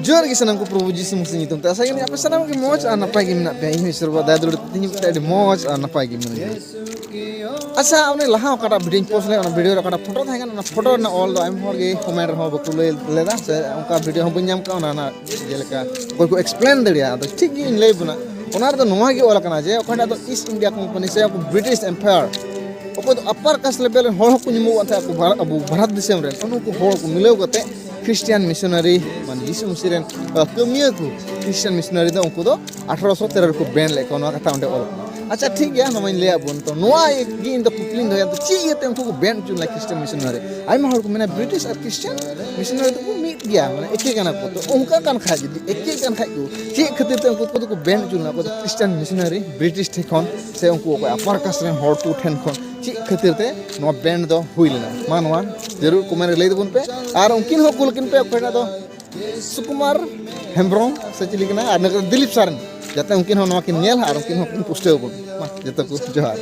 जोर के सनम को प्रभु जीसु मसीह नितुम ते आशा गनी आपे सनम के मौज आ नपाय के मिना पे इन ईश्वर दया दुलर तिनि ते मौज आ नपाय के मिना अच्छा उन्हें लहा कटा वीडियो पोस्ट ले वीडियो रे कटा फोटो थाय ना फोटो ना ऑल द एम हर गे कमेंट हो बकु लेदा से उनका वीडियो हम बन्याम का ना जेलेका कोई को एक्सप्लेन दरिया तो ठीक इन ले बुना ओनार तो नोवा गे ओला कना जे ओखना तो ईस्ट इंडिया कंपनी से ब्रिटिश एम्पायर ᱚᱠᱚᱭ ᱫᱚ ᱟᱯᱟᱨ ᱠᱟᱥ ᱞᱮᱵᱮᱞ ᱨᱮᱱ ᱦᱚᱲ ᱦᱚᱸᱠᱚ ᱧᱟᱢᱚᱜᱼᱟ ᱛᱟᱦᱮᱸ ᱟᱵᱚ ᱵᱷᱟᱨᱚᱛ ᱫᱤᱥᱚᱢ ᱨᱮᱱ ᱩᱱᱠᱩ ᱦᱚᱲ ᱠᱚ ᱢᱤᱞᱟᱹᱣ ᱠᱟᱛᱮ খ্রিস্টান মিশনারি মানে যিশু মসিহ ᱨᱮᱱ ᱠᱟᱹᱢᱤᱭᱟᱹ ᱠᱚ খ্রিস্টান মিশনারি ᱫᱚ ᱩᱱᱠᱩ ᱫᱚ 1813 ᱨᱮᱠᱚ ᱵᱮᱱ ᱞᱮᱫ ᱠᱚᱣᱟ ᱱᱚᱣᱟ ᱠᱟᱛᱷᱟ ᱚᱸᱰᱮ ᱚᱞ अच्छा ठीक है नवाइन ले आबोन तो नोआ एक गी इन द कुकलिंग दया तो ची ये उनको को बैन चुन लाइक क्रिश्चियन मिशनरी आई मा हर को मैंने ब्रिटिश और क्रिश्चियन मिशनरी तो को मीट गया माने एक एक गाना को तो उनका कान खा जदी एक एक कान खा को ची खातिर ते उनको को बैन चुन ला को क्रिश्चियन मिशनरी ब्रिटिश थे कोन से उनको को अपर कास्ट रेन हर टू ठेन कोन ची खातिर ते नो बैंड दो हुइलना मानवा जरूर को मैंने ले दबन पे और उनकिन हो कुलकिन पे कोना दो सुकुमार हेम्ब्रम से चिलिकना और दिलीप सरन जाते उनकिन हो नवा किन नेल और उनकिन हो पुष्टे हो जत को जोहार